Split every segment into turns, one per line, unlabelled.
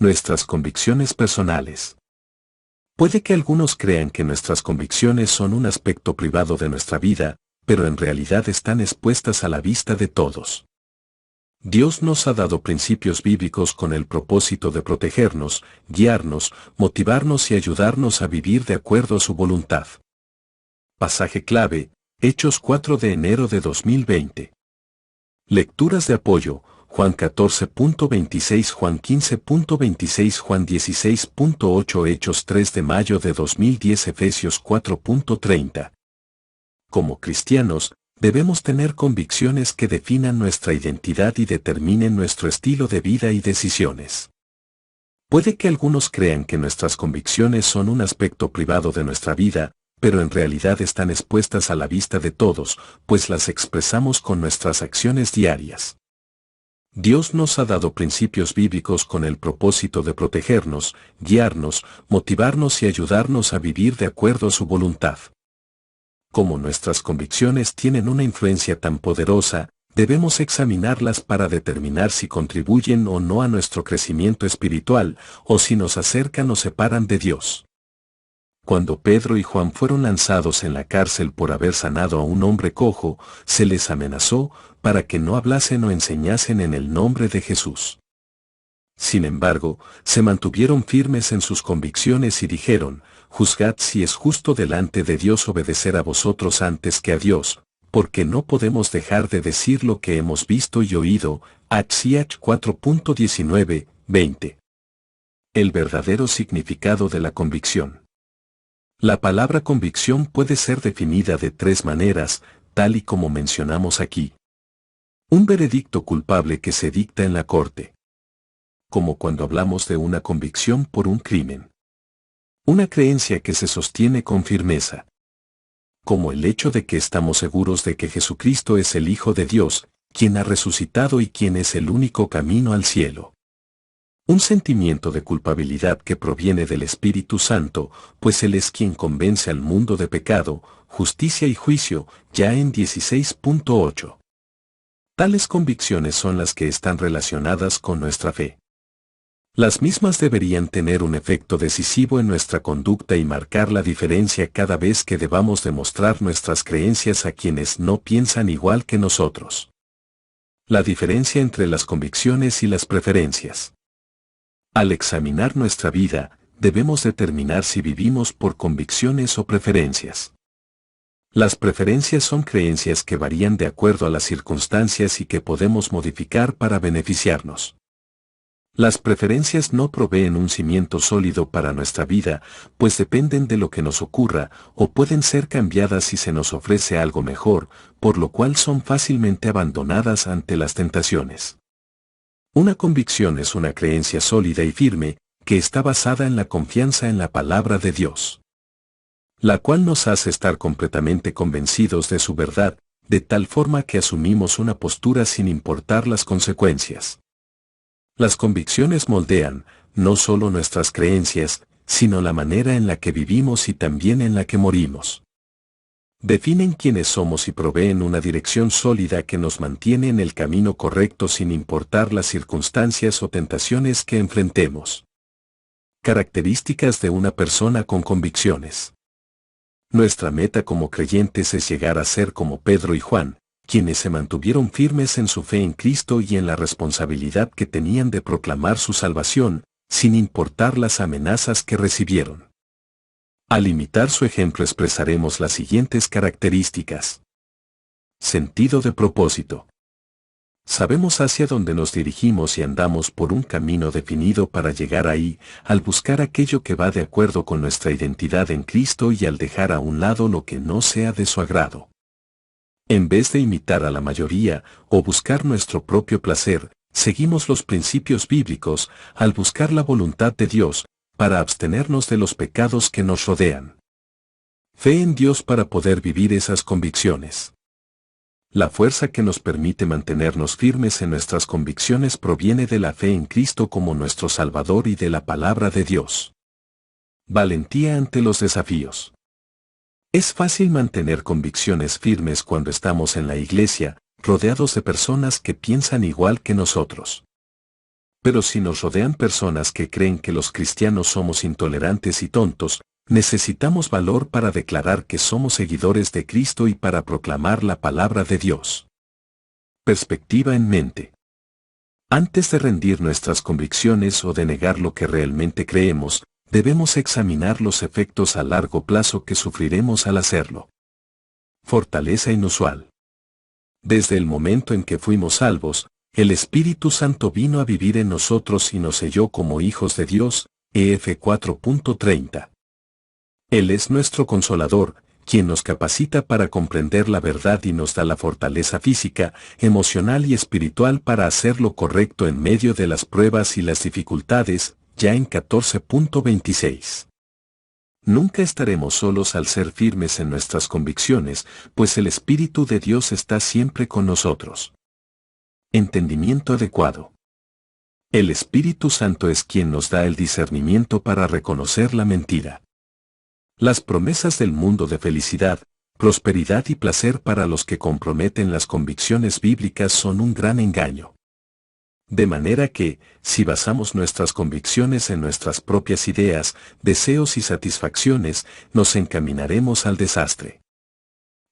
Nuestras convicciones personales. Puede que algunos crean que nuestras convicciones son un aspecto privado de nuestra vida, pero en realidad están expuestas a la vista de todos. Dios nos ha dado principios bíblicos con el propósito de protegernos, guiarnos, motivarnos y ayudarnos a vivir de acuerdo a su voluntad. Pasaje clave, Hechos 4 de enero de 2020. Lecturas de apoyo, Juan 14.26, Juan 15.26, Juan 16.8, Hechos 3 de mayo de 2010, Efesios 4.30. Como cristianos, debemos tener convicciones que definan nuestra identidad y determinen nuestro estilo de vida y decisiones. Puede que algunos crean que nuestras convicciones son un aspecto privado de nuestra vida, pero en realidad están expuestas a la vista de todos, pues las expresamos con nuestras acciones diarias. Dios nos ha dado principios bíblicos con el propósito de protegernos, guiarnos, motivarnos y ayudarnos a vivir de acuerdo a su voluntad. Como nuestras convicciones tienen una influencia tan poderosa, debemos examinarlas para determinar si contribuyen o no a nuestro crecimiento espiritual, o si nos acercan o separan de Dios. Cuando Pedro y Juan fueron lanzados en la cárcel por haber sanado a un hombre cojo, se les amenazó para que no hablasen o enseñasen en el nombre de Jesús. Sin embargo, se mantuvieron firmes en sus convicciones y dijeron: «Juzgad si es justo delante de Dios obedecer a vosotros antes que a Dios, porque no podemos dejar de decir lo que hemos visto y oído». Hechos 4.19, 20. El verdadero significado de la convicción. La palabra convicción puede ser definida de tres maneras, tal y como mencionamos aquí. Un veredicto culpable que se dicta en la corte. Como cuando hablamos de una convicción por un crimen. Una creencia que se sostiene con firmeza. Como el hecho de que estamos seguros de que Jesucristo es el Hijo de Dios, quien ha resucitado y quien es el único camino al cielo. Un sentimiento de culpabilidad que proviene del Espíritu Santo, pues Él es quien convence al mundo de pecado, justicia y juicio, ya en 16.8. Tales convicciones son las que están relacionadas con nuestra fe. Las mismas deberían tener un efecto decisivo en nuestra conducta y marcar la diferencia cada vez que debamos demostrar nuestras creencias a quienes no piensan igual que nosotros. La diferencia entre las convicciones y las preferencias. Al examinar nuestra vida, debemos determinar si vivimos por convicciones o preferencias. Las preferencias son creencias que varían de acuerdo a las circunstancias y que podemos modificar para beneficiarnos. Las preferencias no proveen un cimiento sólido para nuestra vida, pues dependen de lo que nos ocurra, o pueden ser cambiadas si se nos ofrece algo mejor, por lo cual son fácilmente abandonadas ante las tentaciones. Una convicción es una creencia sólida y firme, que está basada en la confianza en la palabra de Dios, la cual nos hace estar completamente convencidos de su verdad, de tal forma que asumimos una postura sin importar las consecuencias. Las convicciones moldean, no solo nuestras creencias, sino la manera en la que vivimos y también en la que morimos. Definen quiénes somos y proveen una dirección sólida que nos mantiene en el camino correcto sin importar las circunstancias o tentaciones que enfrentemos. Características de una persona con convicciones. Nuestra meta como creyentes es llegar a ser como Pedro y Juan, quienes se mantuvieron firmes en su fe en Cristo y en la responsabilidad que tenían de proclamar su salvación, sin importar las amenazas que recibieron. Al imitar su ejemplo expresaremos las siguientes características. Sentido de propósito. Sabemos hacia dónde nos dirigimos y andamos por un camino definido para llegar ahí, al buscar aquello que va de acuerdo con nuestra identidad en Cristo y al dejar a un lado lo que no sea de su agrado. En vez de imitar a la mayoría o buscar nuestro propio placer, seguimos los principios bíblicos al buscar la voluntad de Dios, para abstenernos de los pecados que nos rodean. Fe en Dios para poder vivir esas convicciones. La fuerza que nos permite mantenernos firmes en nuestras convicciones proviene de la fe en Cristo como nuestro Salvador y de la palabra de Dios. Valentía ante los desafíos. Es fácil mantener convicciones firmes cuando estamos en la iglesia, rodeados de personas que piensan igual que nosotros. Pero si nos rodean personas que creen que los cristianos somos intolerantes y tontos, necesitamos valor para declarar que somos seguidores de Cristo y para proclamar la palabra de Dios. Perspectiva en mente. Antes de rendir nuestras convicciones o de negar lo que realmente creemos, debemos examinar los efectos a largo plazo que sufriremos al hacerlo. Fortaleza inusual. Desde el momento en que fuimos salvos, el Espíritu Santo vino a vivir en nosotros y nos selló como hijos de Dios, EF 4.30. Él es nuestro consolador, quien nos capacita para comprender la verdad y nos da la fortaleza física, emocional y espiritual para hacer lo correcto en medio de las pruebas y las dificultades, ya en 14.26. Nunca estaremos solos al ser firmes en nuestras convicciones, pues el Espíritu de Dios está siempre con nosotros. Entendimiento adecuado. El Espíritu Santo es quien nos da el discernimiento para reconocer la mentira. Las promesas del mundo de felicidad, prosperidad y placer para los que comprometen las convicciones bíblicas son un gran engaño. De manera que, si basamos nuestras convicciones en nuestras propias ideas, deseos y satisfacciones, nos encaminaremos al desastre.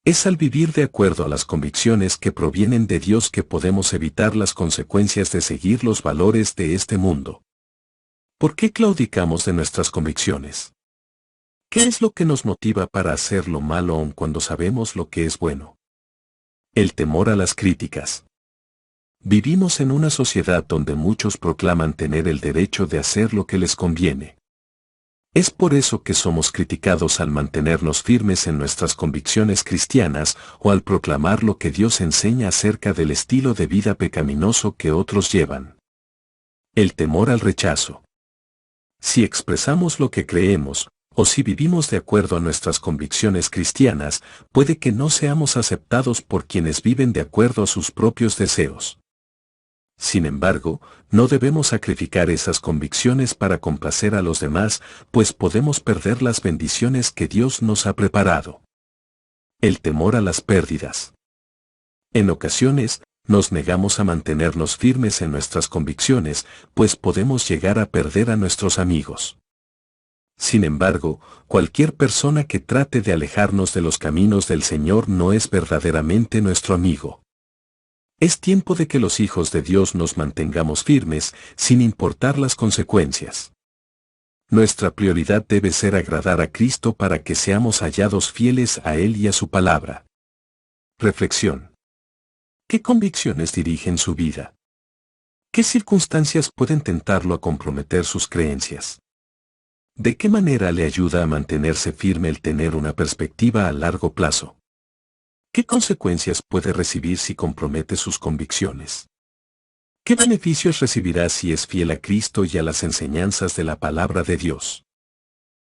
Es al vivir de acuerdo a las convicciones que provienen de Dios que podemos evitar las consecuencias de seguir los valores de este mundo. ¿Por qué claudicamos de nuestras convicciones? ¿Qué es lo que nos motiva para hacer lo malo aun cuando sabemos lo que es bueno? El temor a las críticas. Vivimos en una sociedad donde muchos proclaman tener el derecho de hacer lo que les conviene. Es por eso que somos criticados al mantenernos firmes en nuestras convicciones cristianas o al proclamar lo que Dios enseña acerca del estilo de vida pecaminoso que otros llevan. El temor al rechazo. Si expresamos lo que creemos, o si vivimos de acuerdo a nuestras convicciones cristianas, puede que no seamos aceptados por quienes viven de acuerdo a sus propios deseos. Sin embargo, no debemos sacrificar esas convicciones para complacer a los demás, pues podemos perder las bendiciones que Dios nos ha preparado. El temor a las pérdidas. En ocasiones, nos negamos a mantenernos firmes en nuestras convicciones, pues podemos llegar a perder a nuestros amigos. Sin embargo, cualquier persona que trate de alejarnos de los caminos del Señor no es verdaderamente nuestro amigo. Es tiempo de que los hijos de Dios nos mantengamos firmes, sin importar las consecuencias. Nuestra prioridad debe ser agradar a Cristo para que seamos hallados fieles a Él y a su palabra. Reflexión. ¿Qué convicciones dirigen su vida? ¿Qué circunstancias pueden tentarlo a comprometer sus creencias? ¿De qué manera le ayuda a mantenerse firme el tener una perspectiva a largo plazo? ¿Qué consecuencias puede recibir si compromete sus convicciones? ¿Qué beneficios recibirá si es fiel a Cristo y a las enseñanzas de la palabra de Dios?